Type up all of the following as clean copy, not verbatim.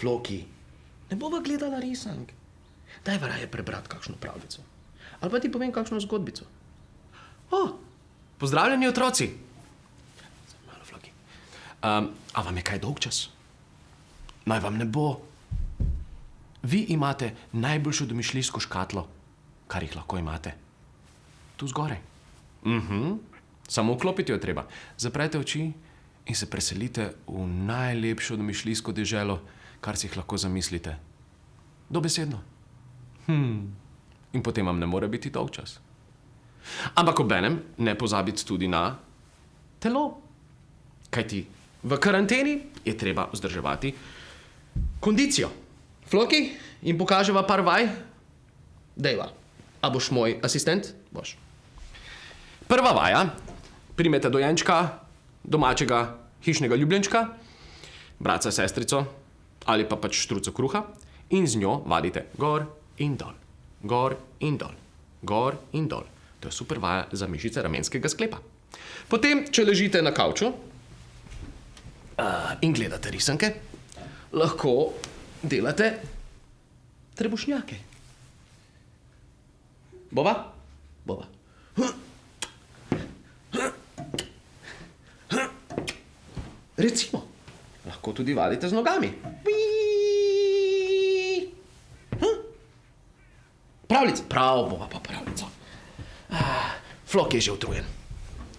Floki, ne bova gledala risank. Daj raje prebrati kakšno pravljico. Ali pa ti povem kakšno zgodbico. Pozdravljeni otroci. Malo, Floki. A vam je kaj dolgčas? Naj vam ne bo. Vi imate najboljšo domišljijsko škatlo, kar jih lahko imate. Tu zgoraj. Samo vklopiti jo treba. Zaprete oči in se preselite v najlepšo domišljijsko deželo, kar si jih lahko zamislite. Dobesedno. In potem vam ne more biti dolgčas. Ampak obenem ne pozabiti tudi na telo. Kajti v karanteni je treba vzdrževati kondicijo. Floki, jim pokaževa par vaj? Dejva. A boš moj asistent? Boš. Prva vaja. Primete dojenčka, domačega hišnega ljubljenčka, bratca, sestrico ali pa pač štruco kruha in z njo vadite gor in dol, gor in dol, gor in dol. To je super vaja za mišice ramenskega sklepa. Potem, če ležite na kavču in gledate risanke, lahko delate trebušnjake. Bova? Bova. Recimo, lahko tudi vadite z nogami. Pravljica. Prav, bova pa pravljico. Flok je že utrujen.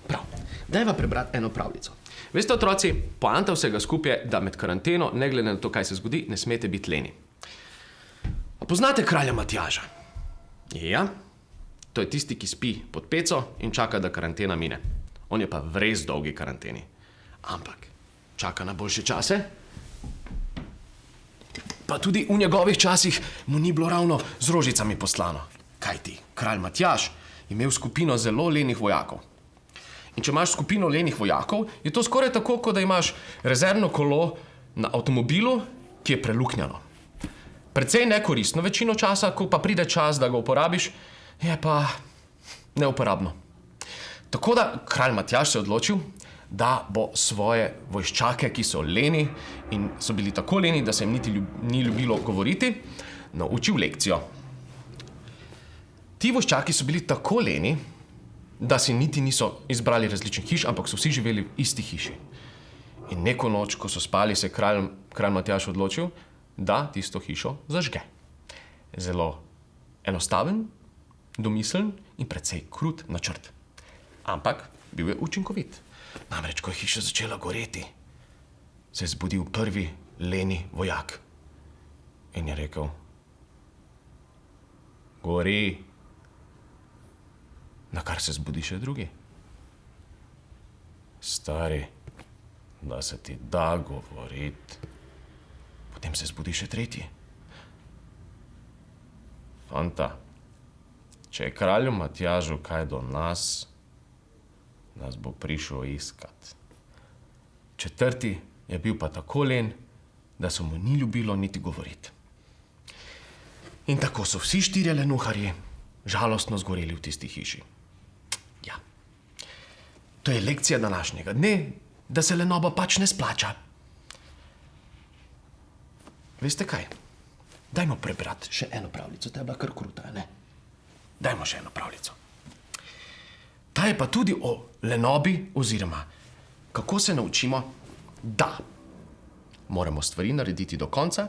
Prav. Dajva prebrati eno pravljico. Veste, otroci, poanta vsega skupaj je, da med karanteno, ne glede na to, kaj se zgodi, ne smete biti leni. A poznate kralja Matjaža? Ja. To je tisti, ki spi pod peco in čaka, da karantena mine. On je pa v res dolgi karanteni. Ampak čaka na boljše čase. Pa tudi v njegovih časih mu ni bilo ravno z rožicami poslano. Kajti, kralj Matjaž je imel skupino zelo lenih vojakov. In če imaš skupino lenih vojakov, je to skoraj tako, kot da imaš rezervno kolo na avtomobilu, ki je preluknjano. Precej nekoristno večino časa, ko pa pride čas, da ga uporabiš, je pa neuporabno. Tako da kralj Matjaž se je odločil, da bo svoje vojščake, ki so leni in so bili tako leni, da se jim niti ni ljubilo govoriti, naučil lekcijo. Ti vojščaki so bili tako leni, da si niti niso izbrali različnih hiš, ampak so vsi živeli v isti hiši. In neko noč, ko so spali, se je kralj Matjaž odločil, da tisto hišo zažge. Zelo enostaven, domislen in precej krut načrt. Ampak bil je učinkovit. Namreč, ko je hiša začela goreti, se je zbudil prvi leni vojak. In je rekel: gori. Na kar se zbudi še drugi. Stari, da se ti da govoriti. Potem se zbudi še tretji. Fanta, če je kralju Matjažu kaj do nas, nas bo prišel iskat. Četrti je bil pa tako len, da se mu ni ljubilo niti govoriti. In tako so vsi štirje lenuharji žalostno zgoreli v tisti hiši. Ja, to je lekcija današnjega dne, da se lenoba pač ne splača. Veste kaj? Dajmo prebrati še eno pravljico, ta je bila kar kruta, ne? Dajmo še eno pravljico. Ta je pa tudi o lenobi oziroma kako se naučimo, da moramo stvari narediti do konca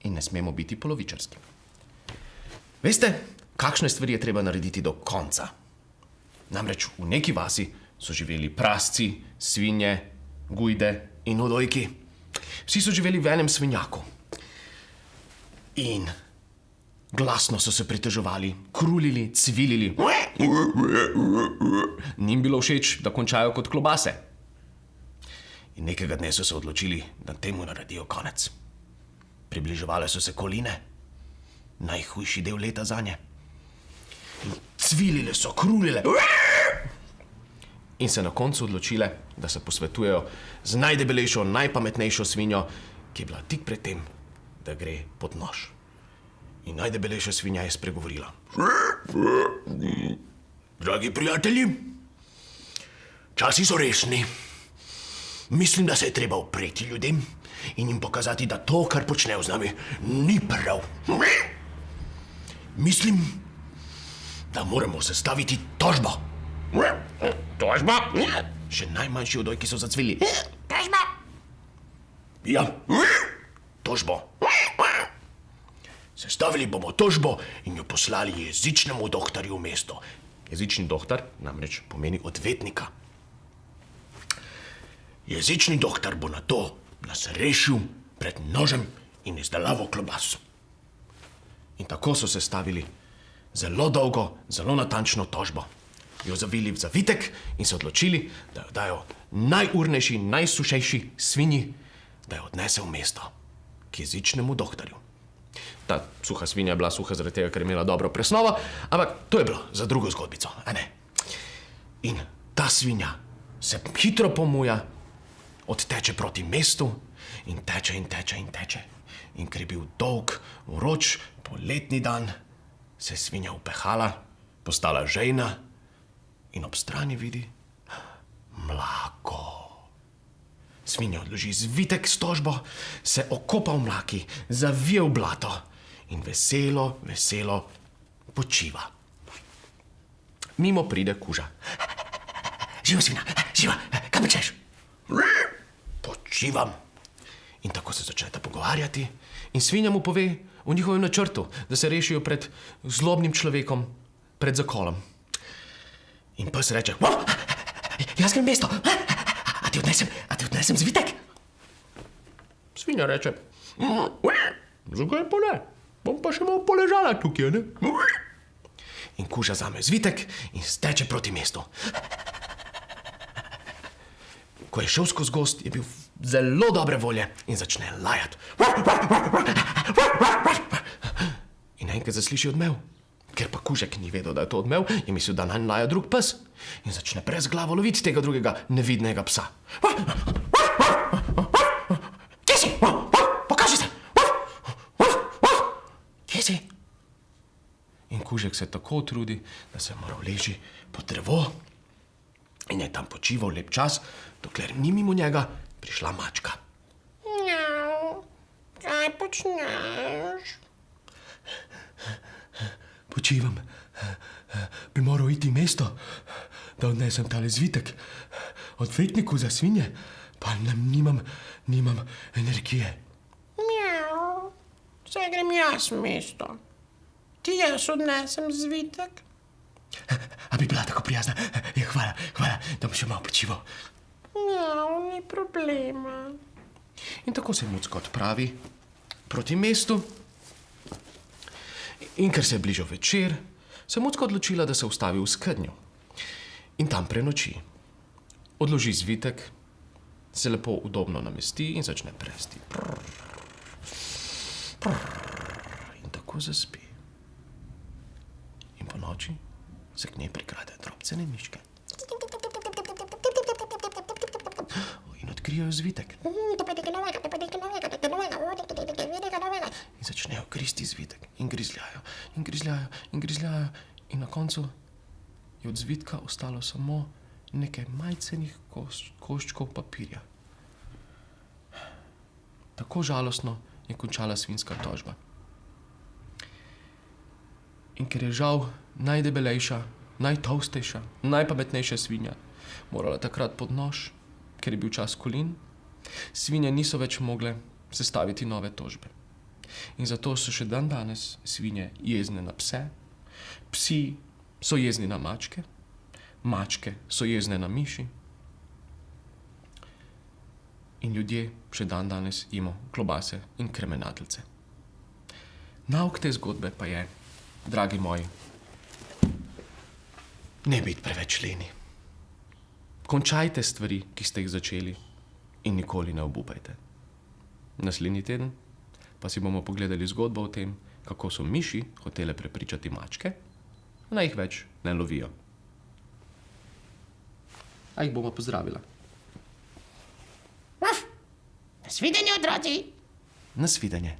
in ne smemo biti polovičarski. Veste, kakšne stvari je treba narediti do konca? Namreč v neki vasi so živeli prasci, svinje, gujde in odojki. Vsi so živeli v enem svinjaku. In glasno so se pritoževali, krulili, cvilili. Njim bilo všeč, da končajo kot klobase. In nekega dne so se odločili, da temu naredijo konec. Približevale so se koline, najhujši del leta zanje. Cvilile so, krulile. In se na koncu odločile, da se posvetujejo z najdebelejšo, najpametnejšo svinjo, ki je bila tik pred tem, da gre pod nož. In najdebelejša svinja je spregovorila: dragi prijatelji, časi so resni. Mislim, da se je treba upreti ljudem in jim pokazati, da to, kar počnejo z nami, ni prav. Mislim, da moramo sestaviti tožbo. Tožba? Še najmanjši odojki so zacvili. Tožba. Ja, tožbo. Sestavili bomo tožbo in jo poslali jezičnemu doktorju v mesto. Jezični doktor namreč pomeni odvetnika. Jezični doktor bo na to nas rešil pred nožem in izdelavo klobas. In tako so sestavili zelo dolgo, zelo natančno tožbo. Jo zavili v zavitek in se odločili, da jo dajo najurnejši, najsušejši svinji, da jo odnese v mesto k jezičnemu doktorju. Ta suha svinja je bila suha zaradi tega, ker je imela dobro presnovo, ampak to je bilo za drugo zgodbico, a ne? In ta svinja se hitro pomuja, odteče proti mestu in teče in teče in teče. In ker je bil dolg, vroč, poletni dan, se je svinja upehala, postala žejna in ob strani vidi mlako. Svinja odloži zvitek s tožbo, se okopa v mlaki, zavije v blato in veselo, veselo počiva. Mimo pride kuža. Živa svinja, živa, kaj počneš? Počivam. In tako se začneta pogovarjati in svinja mu pove o njihovem načrtu, da se rešijo pred zlobnim človekom, pred zakolom. In pes reče, Jaz grem v mesto. A ti odnesem zvitek? Svinja reče, zakaj pa ne? Bom pa še malo poležala tukaj, ne? In kuža zame zvitek in steče proti mestu. Ko je šel skozi gozd, je bil zelo dobre volje in začne lajati. In enkrat zasliši odmev. Ker pa kužek ni vedel, da je to odmev, je mislil, da nanj laja drug pes. In začne brez glavo loviti tega drugega nevidnega psa. Kje si? Pokaži se! Kje si? In kužek se tako utrudi, da se je moral leži pod drevo in je tam počival lep čas, dokler ni mimo njega prišla mačka. Mjau. Kaj počneš? Počivam. Bi moral iti v mesto, da odnesem tale zvitek odvetniku za svinje, pa nimam energije. Mjau. Saj grem jaz v mesto. Ti jaz odnesem zvitek. A bi bila tako prijazna? Ja, hvala, da bom še malo počival. Mjau, ni problema. In tako se mucka odpravi proti mestu. In ker se je bližal večer, se mucka odločila, da se ustavi v skednju. In tam prenoči. Odloži zvitek, se lepo udobno namesti in začne presti. In tako zaspi. In po noči se k njej prikrade drobcene miške. In odkrijejo zvitek. In začnejo gristi zvitek. In grizljajo, in grizljajo, in grizljajo. In na koncu je od zvitka ostalo samo nekaj majcenih koščkov papirja. Tako žalostno je končala svinjska tožba. In ker je žal najdebelejša, najtolstejša, najpametnejša svinja morala takrat pod nož, ker je bil čas kolin, svinje niso več mogle sestaviti nove tožbe. In zato so še dan danes svinje jezne na pse, psi so jezni na mačke, mačke so jezne na miši in ljudje še dan danes jemo klobase in kremenateljce. Nauk te zgodbe pa je, dragi moji, ne biti preveč leni. Končajte stvari, ki ste jih začeli in nikoli ne obupajte. Naslednji teden pa si bomo pogledali zgodbo o tem, kako so miši hotele prepričati mačke, naj jih več ne lovijo. A jih bomo pozdravila. Nasvidenje, otroci! Nasvidenje.